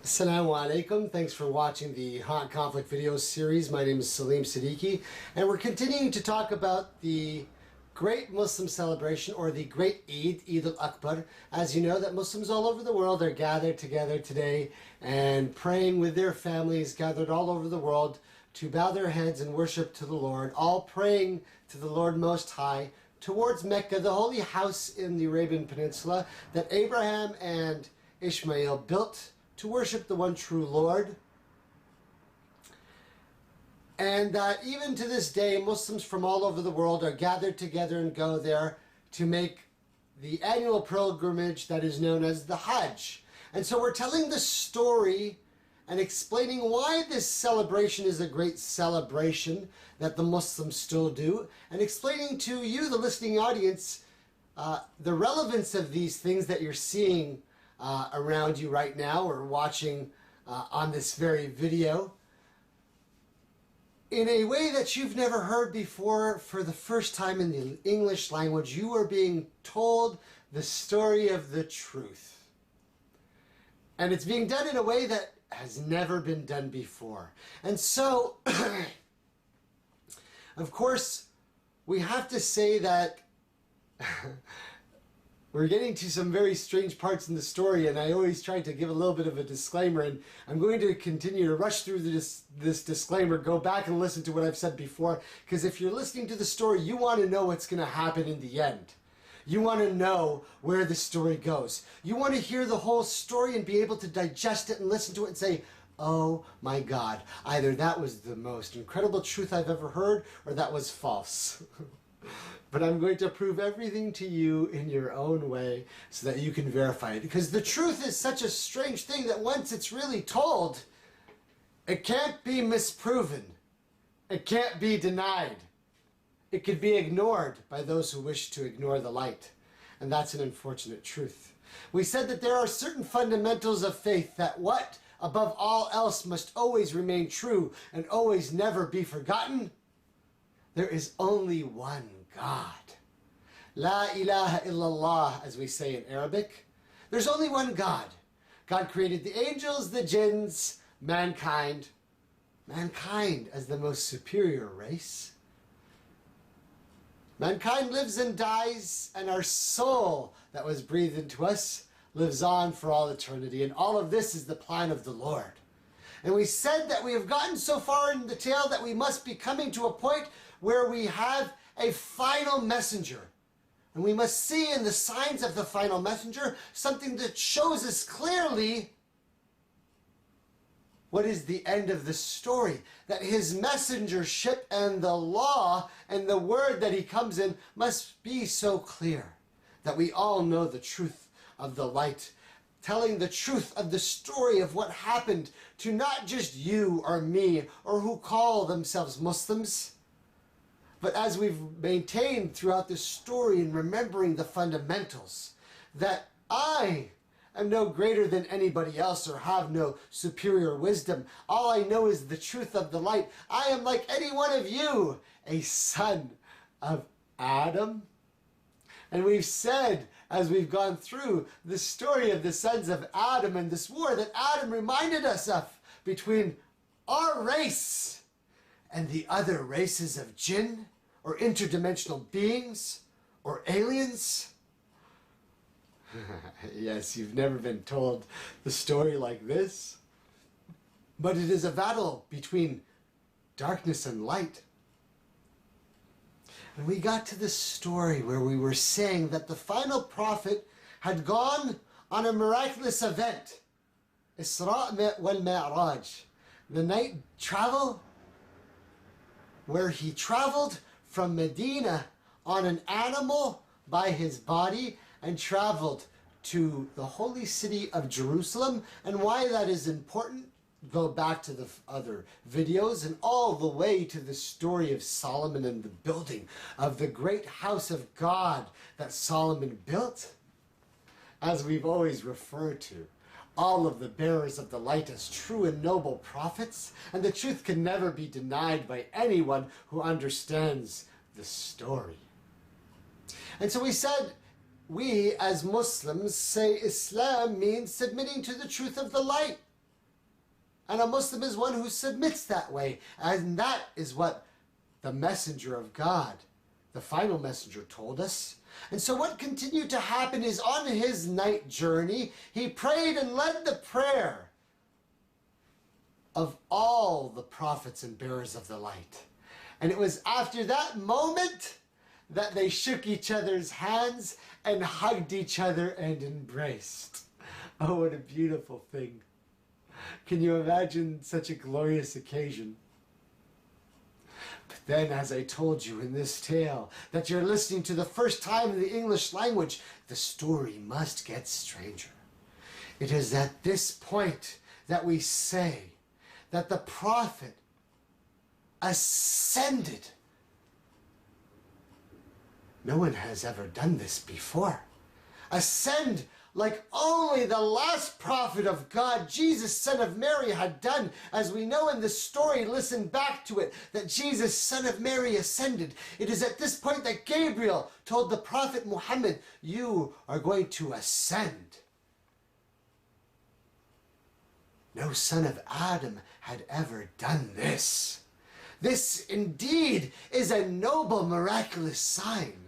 Assalamu alaikum. Thanks for watching the Hot Conflict video series. My name is Salim Siddiqui, and we're continuing to talk about the great Muslim celebration, or the great Eid al-Akbar. As you know, that Muslims all over the world are gathered together today and praying with their families, gathered all over the world to bow their heads and worship to the Lord, all praying to the Lord Most High towards Mecca, the holy house in the Arabian Peninsula that Abraham and Ishmael built to worship the one true Lord. And even to this day, Muslims from all over the world are gathered together and go there to make the annual pilgrimage that is known as the Hajj. And so we're telling the story and explaining why this celebration is a great celebration that the Muslims still do, and explaining to you, the listening audience, the relevance of these things that you're seeing around you right now, or watching on this very video, in a way that you've never heard before. For the first time in the English language, you are being told the story of the truth. And it's being done in a way that has never been done before. And so, of course, we have to say that we're getting to some very strange parts in the story, and I always try to give a little bit of a disclaimer, and I'm going to continue to rush through this disclaimer. Go back and listen to what I've said before, because if you're listening to the story, you want to know what's going to happen in the end. You want to know where the story goes. You want to hear the whole story and be able to digest it and listen to it and say, oh my God, either that was the most incredible truth I've ever heard, or that was false. But I'm going to prove everything to you in your own way so that you can verify it. Because the truth is such a strange thing that once it's really told, it can't be misproven. It can't be denied. It could be ignored by those who wish to ignore the light. And that's an unfortunate truth. We said that there are certain fundamentals of faith that what, above all else, must always remain true and always never be forgotten. There is only one God. La ilaha illallah, as we say in Arabic. There's only one God. God created the angels, the jinns, mankind. Mankind as the most superior race. Mankind lives and dies, and our soul that was breathed into us lives on for all eternity. And all of this is the plan of the Lord. And we said that we have gotten so far in the tale that we must be coming to a point where we have a final messenger. And we must see in the signs of the final messenger something that shows us clearly what is the end of the story. That his messengership and the law and the word that he comes in must be so clear that we all know the truth of the light, telling the truth of the story of what happened to not just you or me or who call themselves Muslims, but as we've maintained throughout this story and remembering the fundamentals, that I am no greater than anybody else or have no superior wisdom. All I know is the truth of the light. I am like any one of you, a son of Adam. And we've said, as we've gone through the story of the sons of Adam and this war that Adam reminded us of between our race and the other races of jinn, or interdimensional beings, or aliens. Yes, you've never been told the story like this. But it is a battle between darkness and light. And we got to this story where we were saying that the final prophet had gone on a miraculous event. Isra wal Mi'raj. The night travel, where he traveled from Medina on an animal by his body and traveled to the holy city of Jerusalem. And why that is important, go back to the other videos, and all the way to the story of Solomon and the building of the great house of God that Solomon built. As we've always referred to all of the bearers of the light as true and noble prophets, and the truth can never be denied by anyone who understands the story. And so we said, we as Muslims say Islam means submitting to the truth of the light. And a Muslim is one who submits that way. And that is what the messenger of God, the final messenger, told us. And so what continued to happen is on his night journey, he prayed and led the prayer of all the prophets and bearers of the light. And it was after that moment that they shook each other's hands and hugged each other and embraced. Oh, what a beautiful thing. Can you imagine such a glorious occasion? But then, as I told you in this tale that you're listening to the first time in the English language, the story must get stranger. It is at this point that we say that the prophet ascended. No one has ever done this before. Ascend like only the last prophet of God, Jesus, son of Mary, had done. As we know in the story, listen back to it, that Jesus, son of Mary, ascended. It is at this point that Gabriel told the prophet Muhammad, you are going to ascend. No son of Adam had ever done this. This indeed is a noble, miraculous sign.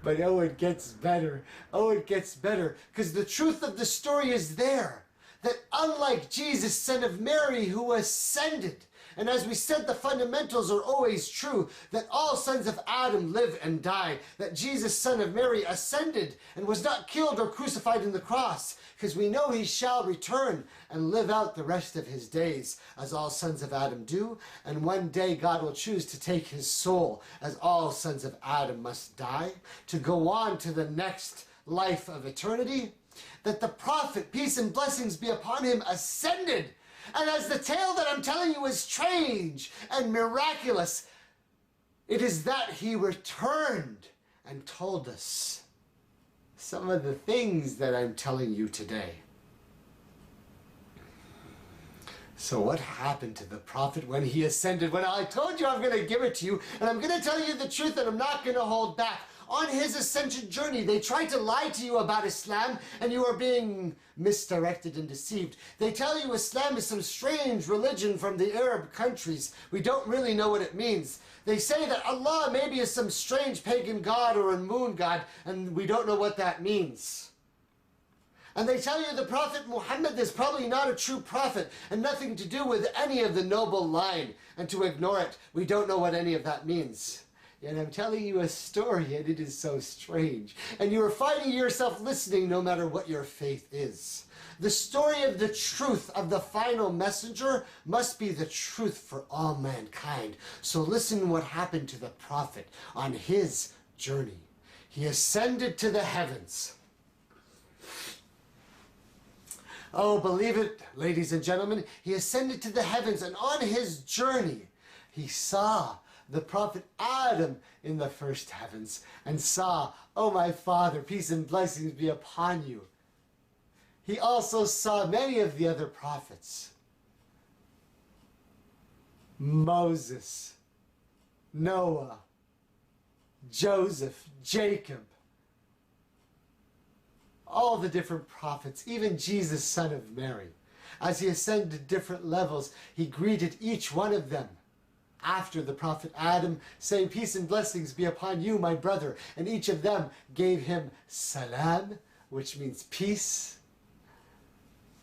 But oh, it gets better. Oh, it gets better. Because the truth of the story is there. That unlike Jesus, son of Mary, who ascended, and as we said, the fundamentals are always true, that all sons of Adam live and die, that Jesus, son of Mary, ascended and was not killed or crucified in the cross, because we know he shall return and live out the rest of his days, as all sons of Adam do, and one day God will choose to take his soul, as all sons of Adam must die, to go on to the next life of eternity, that the prophet, peace and blessings be upon him, ascended. And as the tale that I'm telling you is strange and miraculous, it is that he returned and told us some of the things that I'm telling you today. So what happened to the prophet when he ascended? When I told you I'm going to give it to you, and I'm going to tell you the truth, and I'm not going to hold back. On his ascension journey, they tried to lie to you about Islam, and you are being misdirected and deceived. They tell you Islam is some strange religion from the Arab countries. We don't really know what it means. They say that Allah maybe is some strange pagan god or a moon god, and we don't know what that means. And they tell you the Prophet Muhammad is probably not a true prophet and nothing to do with any of the noble line, and to ignore it, we don't know what any of that means. And I'm telling you a story, and it is so strange. And you are finding yourself listening no matter what your faith is. The story of the truth of the final messenger must be the truth for all mankind. So listen what happened to the prophet on his journey. He ascended to the heavens. Oh, believe it, ladies and gentlemen, he ascended to the heavens, and on his journey, he saw the prophet Adam in the first heavens, and saw, oh my Father, peace and blessings be upon you. He also saw many of the other prophets. Moses, Noah, Joseph, Jacob, all the different prophets, even Jesus, son of Mary. As he ascended to different levels, he greeted each one of them after the prophet Adam, saying, peace and blessings be upon you, my brother. And each of them gave him salam, which means peace.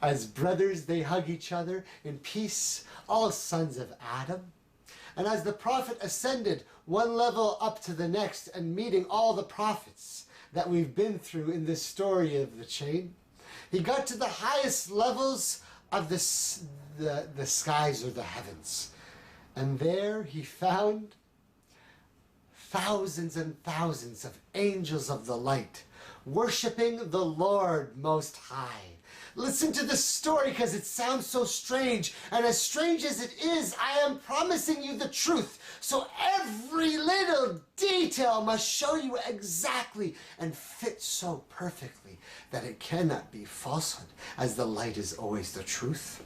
As brothers, they hug each other in peace, all sons of Adam. And as the prophet ascended one level up to the next and meeting all the prophets that we've been through in this story of the chain, he got to the highest levels of the skies or the heavens. And there he found thousands and thousands of angels of the light, worshiping the Lord Most High. Listen to the story because it sounds so strange. And as strange as it is, I am promising you the truth. So every little detail must show you exactly and fit so perfectly that it cannot be falsehood, as the light is always the truth.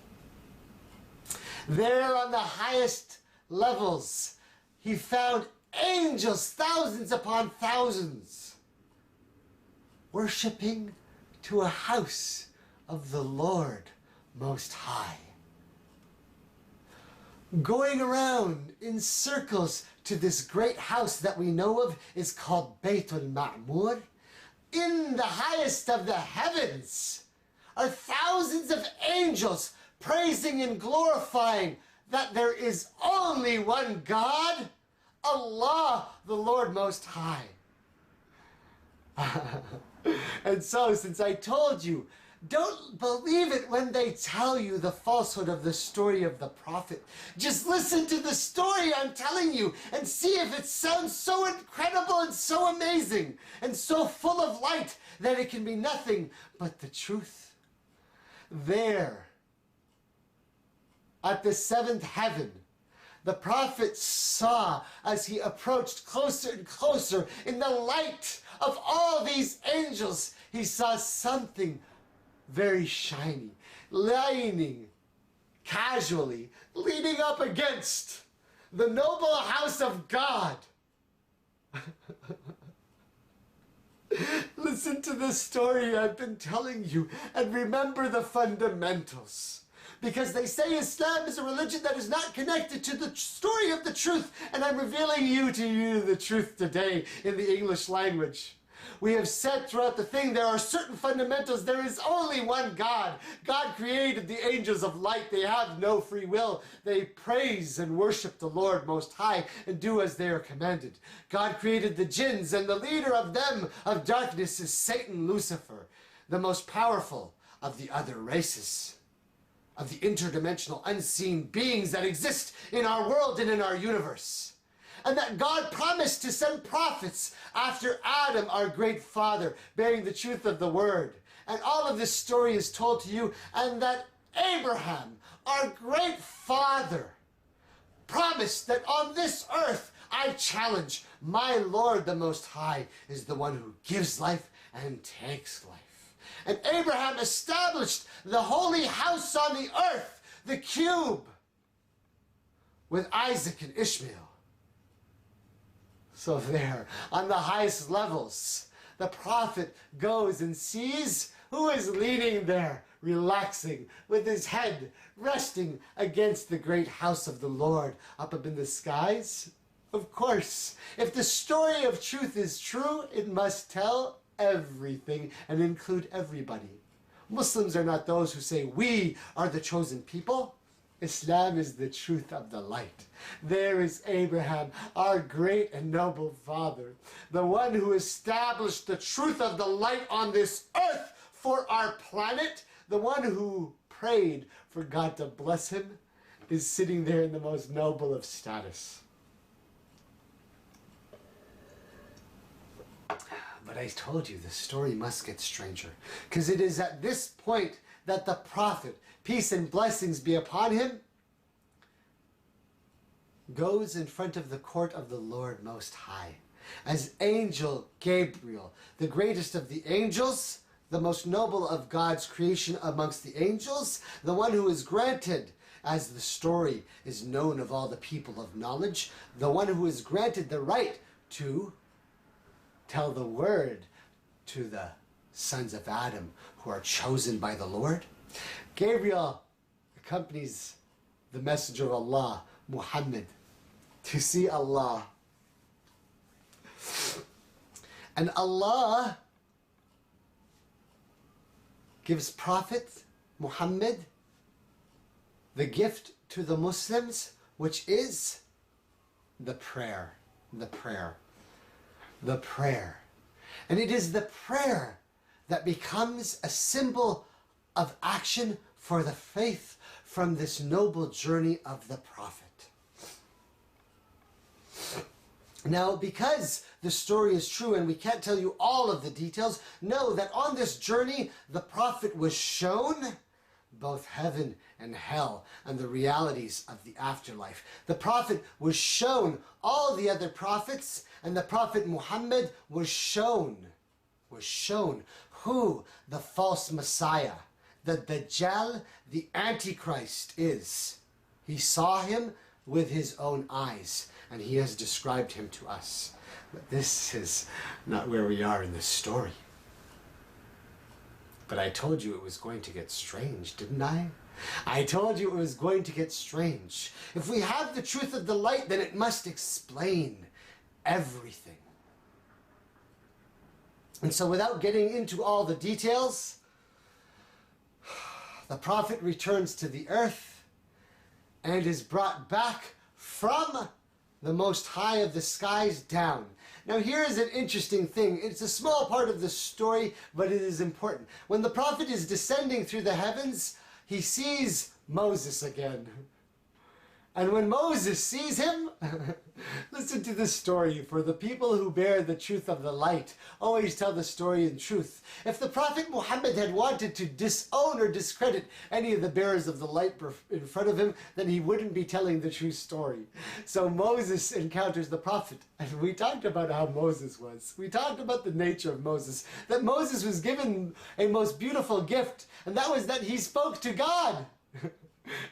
There on the highest levels, he found angels, thousands upon thousands, worshiping to a house of the Lord Most High. going around in circles to this great house that we know of is called Beitul Ma'mur. In the highest of the heavens are thousands of angels praising and glorifying that there is only one God, Allah, the Lord Most High. And so, since I told you, don't believe it when they tell you the falsehood of the story of the prophet. Just listen to the story I'm telling you and see if it sounds so incredible and so amazing and so full of light that it can be nothing but the truth. There, at the seventh heaven, the prophet saw, as he approached closer and closer in the light of all these angels, he saw something very shiny, lining casually, leaning up against the noble house of God. Listen to the story I've been telling you and remember the fundamentals. Because they say Islam is a religion that is not connected to the story of the truth, and I'm revealing to you the truth today in the English language. We have said throughout the thing there are certain fundamentals. There is only one God. God created the angels of light. They have no free will. They praise and worship the Lord Most High and do as they are commanded. God created the jinns, and the leader of them of darkness is Satan, Lucifer, the most powerful of the other races, of the interdimensional unseen beings that exist in our world and in our universe. And that God promised to send prophets after Adam, our great father, bearing the truth of the word. And all of this story is told to you, and that Abraham, our great father, promised that on this earth, I challenge, my Lord the Most High is the one who gives life and takes life. And Abraham established the holy house on the earth, the cube, with Isaac and Ishmael. So there, on the highest levels, the prophet goes and sees who is leaning there, relaxing, with his head resting against the great house of the Lord up in the skies. Of course, if the story of truth is true, it must tell everything and include everybody. Muslims are not those who say, we are the chosen people. Islam is the truth of the light. There is Abraham, our great and noble father, the one who established the truth of the light on this earth for our planet, the one who prayed for God to bless him, is sitting there in the most noble of status. But I told you the story must get stranger, because it is at this point that the prophet, peace and blessings be upon him, goes in front of the court of the Lord Most High as angel Gabriel, the greatest of the angels, the most noble of God's creation amongst the angels, the one who is granted, as the story is known of all the people of knowledge, the one who is granted the right to tell the word to the sons of Adam who are chosen by the Lord. Gabriel accompanies the messenger of Allah, Muhammad, to see Allah. And Allah gives Prophet Muhammad the gift to the Muslims, which is the prayer. The prayer. The prayer. And it is the prayer that becomes a symbol of action for the faith from this noble journey of the prophet. Now, because the story is true and we can't tell you all of the details, know that on this journey the prophet was shown both heaven and hell and the realities of the afterlife. The prophet was shown all the other prophets, and the prophet Muhammad was shown who the false Messiah, the Dajjal, the Antichrist is. He saw him with his own eyes, and he has described him to us. But this is not where we are in this story. But I told you it was going to get strange, didn't I? I told you it was going to get strange. If we have the truth of the light, then it must explain everything. And so without getting into all the details, the prophet returns to the earth and is brought back from the Most High of the skies down. Now here is an interesting thing. It's a small part of the story, but it is important. When the prophet is descending through the heavens, he sees Moses again. And when Moses sees him, listen to this story. For the people who bear the truth of the light always tell the story in truth. If the Prophet Muhammad had wanted to disown or discredit any of the bearers of the light in front of him, then he wouldn't be telling the true story. So Moses encounters the Prophet. And we talked about how Moses was. We talked about the nature of Moses. That Moses was given a most beautiful gift. And that was that he spoke to God.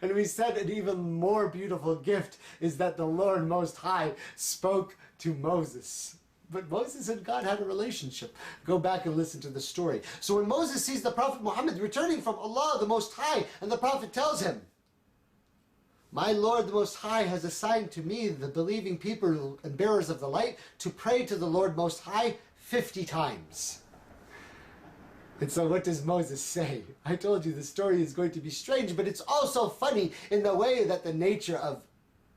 And we said an even more beautiful gift is that the Lord Most High spoke to Moses. But Moses and God had a relationship. Go back and listen to the story. So when Moses sees the Prophet Muhammad returning from Allah the Most High, and the Prophet tells him, "My Lord the Most High has assigned to me, the believing people and bearers of the light, to pray to the Lord Most High 50 times. And so what does Moses say? I told you the story is going to be strange, but it's also funny in the way that the nature of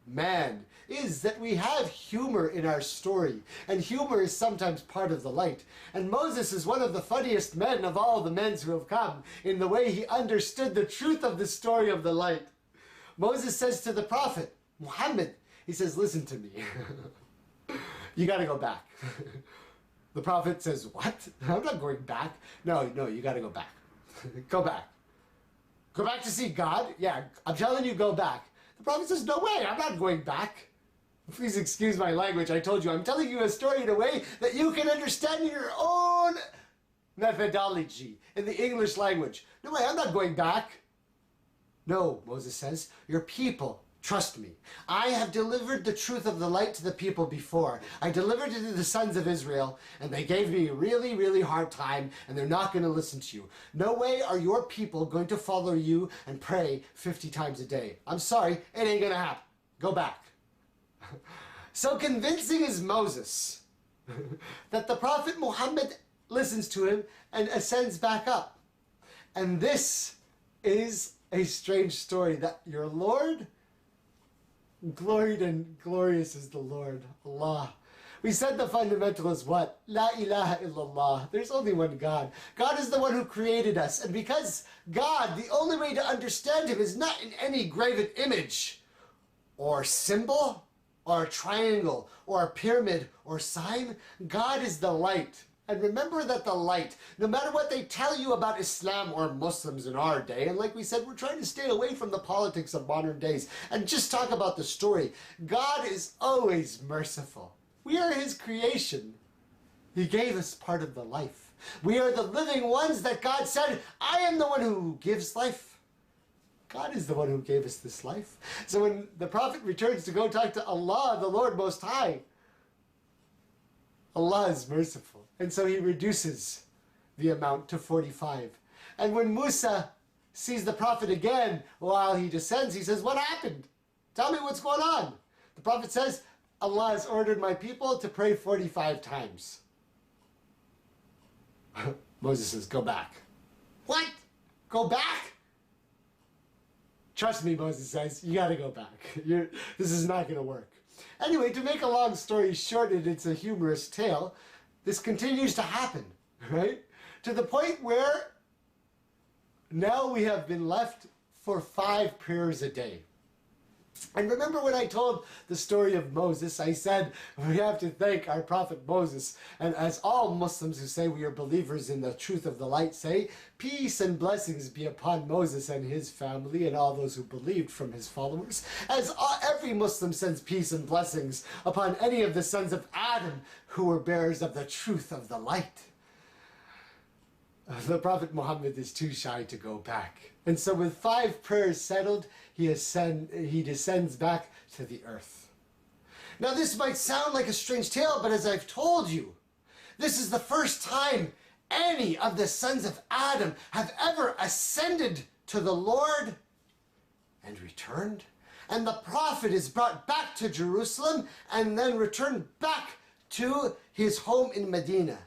man is that we have humor in our story. And humor is sometimes part of the light. And Moses is one of the funniest men of all the men who have come in the way he understood the truth of the story of the light. Moses says to the Prophet Muhammad, he says, "Listen to me. You got to go back." The Prophet says, "What? I'm not going back." No, you got to go back. Go back. Go back to see God? Yeah, I'm telling you, go back. The Prophet says, "No way, I'm not going back." Please excuse my language. I told you, I'm telling you a story in a way that you can understand in your own methodology in the English language. No way, I'm not going back. "No," Moses says, "your people. Trust me. I have delivered the truth of the light to the people before. I delivered it to the sons of Israel, and they gave me a really, really hard time, and they're not going to listen to you. No way are your people going to follow you and pray 50 times a day. I'm sorry, it ain't going to happen. Go back." So convincing is Moses that the Prophet Muhammad listens to him and ascends back up. And this is a strange story that your Lord, gloried and glorious is the Lord, Allah. We said the fundamental is what? La ilaha illallah. There's only one God. God is the one who created us. And because God, the only way to understand him is not in any graven image or symbol or triangle or pyramid or sign. God is the light. And remember that the light, no matter what they tell you about Islam or Muslims in our day, and like we said, we're trying to stay away from the politics of modern days and just talk about the story. God is always merciful. We are his creation. He gave us part of the life. We are the living ones that God said, "I am the one who gives life." God is the one who gave us this life. So when the Prophet returns to go talk to Allah, the Lord Most High, Allah is merciful. And so he reduces the amount to 45. And when Musa sees the Prophet again while he descends, he says, "What happened? Tell me what's going on." The Prophet says, "Allah has ordered my people to pray 45 times. Moses says, "Go back." "What? Go back?" "Trust me," Moses says, "you got to go back. This is not going to work." Anyway, to make a long story short, and it's a humorous tale, this continues to happen, right? To the point where now we have been left for 5 prayers a day. And remember when I told the story of Moses, I said we have to thank our prophet Moses. And as all Muslims who say we are believers in the truth of the light say, peace and blessings be upon Moses and his family and all those who believed from his followers. As every Muslim sends peace and blessings upon any of the sons of Adam who were bearers of the truth of the light. The Prophet Muhammad is too shy to go back. And so with 5 prayers settled, he descends back to the earth. Now this might sound like a strange tale, but as I've told you, this is the first time any of the sons of Adam have ever ascended to the Lord and returned. And the prophet is brought back to Jerusalem and then returned back to his home in Medina.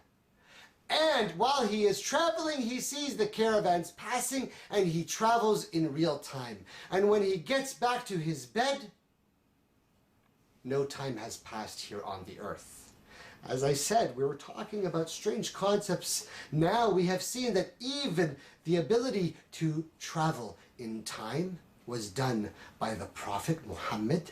And while he is traveling, he sees the caravans passing and he travels in real time. And when he gets back to his bed, no time has passed here on the earth. As I said, we were talking about strange concepts. Now we have seen that even the ability to travel in time was done by the Prophet Muhammad.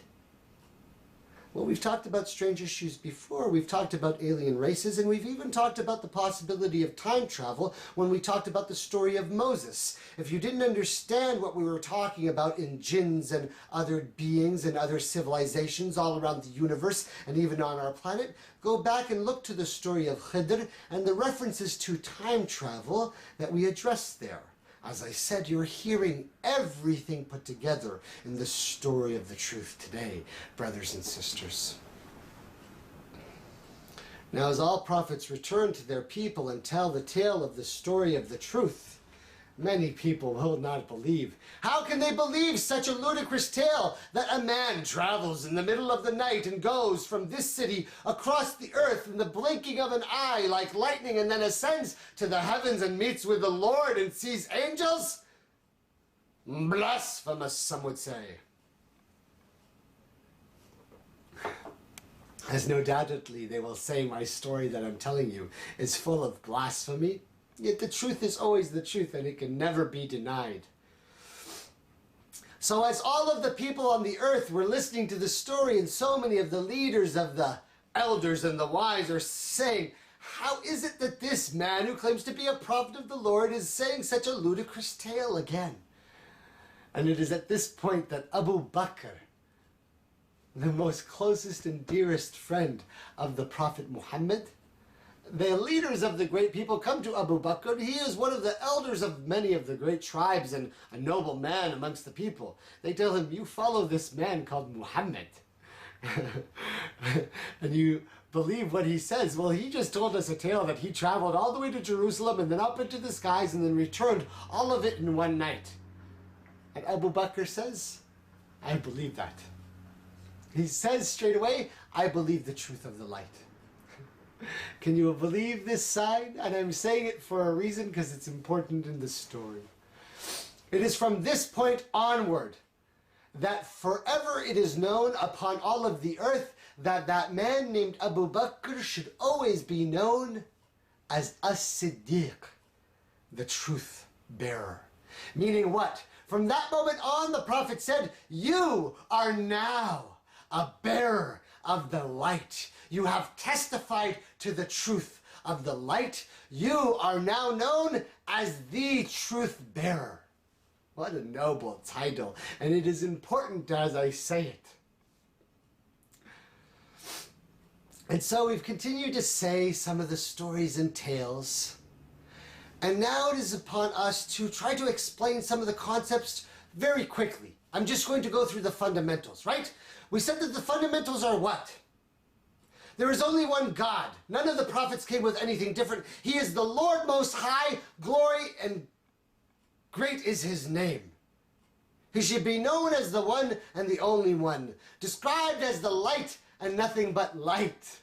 Well, we've talked about strange issues before. We've talked about alien races, and we've even talked about the possibility of time travel when we talked about the story of Moses. If you didn't understand what we were talking about in jinns and other beings and other civilizations all around the universe and even on our planet, go back and look to the story of Khidr and the references to time travel that we addressed there. As I said, you're hearing everything put together in the story of the truth today, brothers and sisters. Now, as all prophets return to their people and tell the tale of the story of the truth, many people will not believe. How can they believe such a ludicrous tale that a man travels in the middle of the night and goes from this city across the earth in the blinking of an eye like lightning and then ascends to the heavens and meets with the Lord and sees angels? Blasphemous, some would say. As no doubtedly they will say my story that I'm telling you is full of blasphemy. Yet the truth is always the truth, and it can never be denied. So as all of the people on the earth were listening to the story, and so many of the leaders of the elders and the wise are saying, how is it that this man who claims to be a prophet of the Lord is saying such a ludicrous tale again? And it is at this point that Abu Bakr, the most closest and dearest friend of the Prophet Muhammad, the leaders of the great people come to Abu Bakr. He is one of the elders of many of the great tribes and a noble man amongst the people. They tell him, you follow this man called Muhammad. And you believe what he says. Well, he just told us a tale that he traveled all the way to Jerusalem and then up into the skies and then returned, all of it in one night. And Abu Bakr says, I believe that. He says straight away, I believe the truth of the light. Can you believe this sign? And I'm saying it for a reason because it's important in the story. It is from this point onward that forever it is known upon all of the earth that that man named Abu Bakr should always be known as As-Siddiq, the truth bearer. Meaning what? From that moment on, the Prophet said, you are now a bearer of the light. You have testified to the truth of the light. You are now known as the truth bearer. What a noble title. And it is important as I say it. And so we've continued to say some of the stories and tales. And now it is upon us to try to explain some of the concepts very quickly. I'm just going to go through the fundamentals, right? We said that the fundamentals are what? There is only one God. None of the prophets came with anything different. He is the Lord Most High, glory and great is his name. He should be known as the one and the only one, described as the light and nothing but light.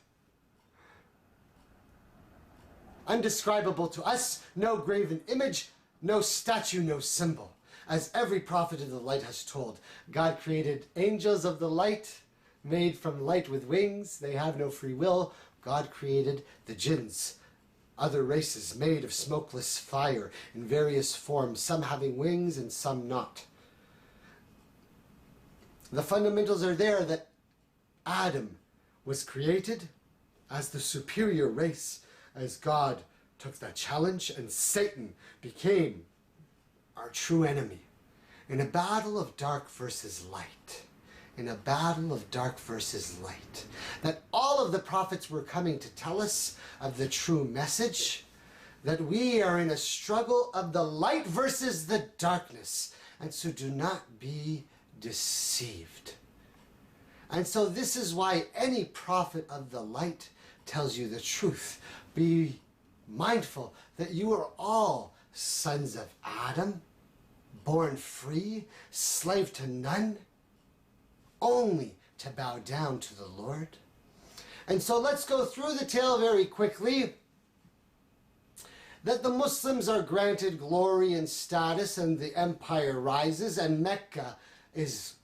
Undescribable to us, no graven image, no statue, no symbol. As every prophet of the light has told, God created angels of the light, made from light with wings. They have no free will. God created the jinns, other races made of smokeless fire in various forms, some having wings and some not. The fundamentals are there that Adam was created as the superior race, as God took that challenge, and Satan became our true enemy in a battle of dark versus light. In a battle of dark versus light. That all of the prophets were coming to tell us of the true message, that we are in a struggle of the light versus the darkness, and so do not be deceived. And so this is why any prophet of the light tells you the truth. Be mindful that you are all sons of Adam, born free, slave to none, only to bow down to the Lord. And so let's go through the tale very quickly. That the Muslims are granted glory and status, and the empire rises, and Mecca is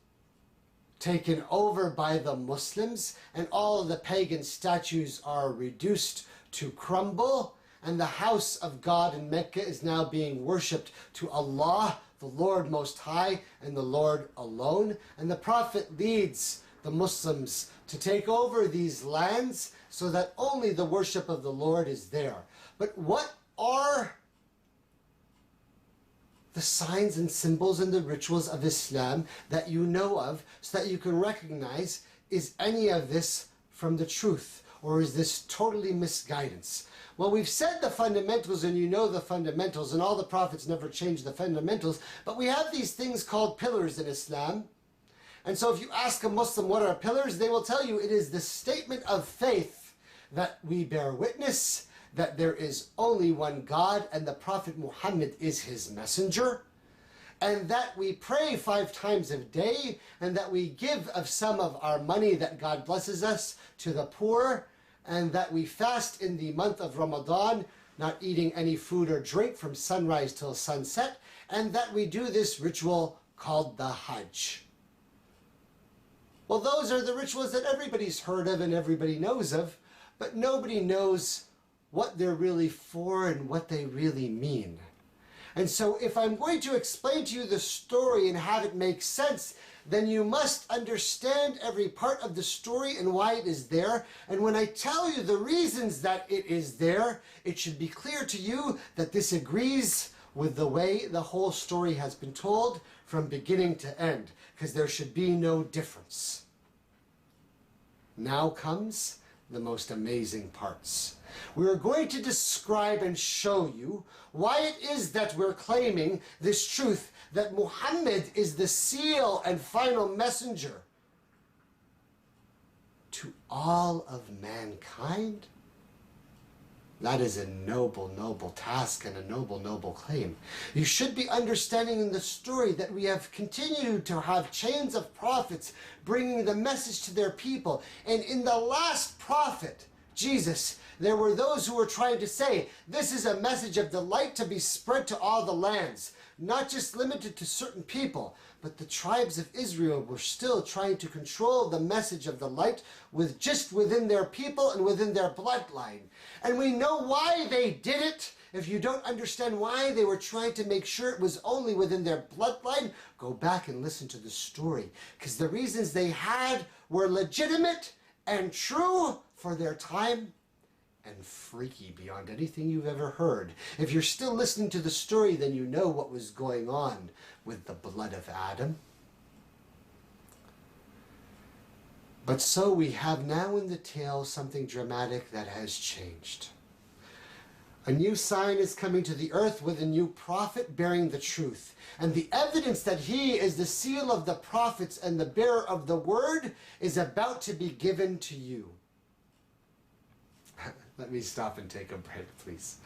taken over by the Muslims, and all of the pagan statues are reduced to crumble, and the house of God in Mecca is now being worshipped to Allah, the Lord Most High, and the Lord alone. And the Prophet leads the Muslims to take over these lands so that only the worship of the Lord is there. But what are the signs and symbols and the rituals of Islam that you know of, so that you can recognize, is any of this from the truth, or is this totally misguidance? Well, we've said the fundamentals, and you know the fundamentals, and all the prophets never changed the fundamentals, but we have these things called pillars in Islam. And so if you ask a Muslim what are pillars, they will tell you it is the statement of faith that we bear witness that there is only one God, and the Prophet Muhammad is his messenger, and that we pray 5 times a day, and that we give of some of our money that God blesses us to the poor, and that we fast in the month of Ramadan, not eating any food or drink from sunrise till sunset, and that we do this ritual called the Hajj. Well, those are the rituals that everybody's heard of and everybody knows of, but nobody knows what they're really for and what they really mean. And so if I'm going to explain to you the story and have it make sense, then you must understand every part of the story and why it is there. And when I tell you the reasons that it is there, it should be clear to you that this agrees with the way the whole story has been told from beginning to end, because there should be no difference. Now comes the most amazing parts. We are going to describe and show you why it is that we're claiming this truth, that Muhammad is the seal and final messenger to all of mankind. That is a noble, noble task and a noble, noble claim. You should be understanding in the story that we have continued to have chains of prophets bringing the message to their people. And in the last prophet, Jesus, there were those who were trying to say, this is a message of the light to be spread to all the lands, not just limited to certain people. But the tribes of Israel were still trying to control the message of the light just within their people and within their bloodline. And we know why they did it. If you don't understand why they were trying to make sure it was only within their bloodline, go back and listen to the story. Because the reasons they had were legitimate and true for their time, and freaky beyond anything you've ever heard. If you're still listening to the story, then you know what was going on with the blood of Adam. But so we have now in the tale something dramatic that has changed. A new sign is coming to the earth with a new prophet bearing the truth. And the evidence that he is the seal of the prophets and the bearer of the word is about to be given to you. Let me stop and take a break, please.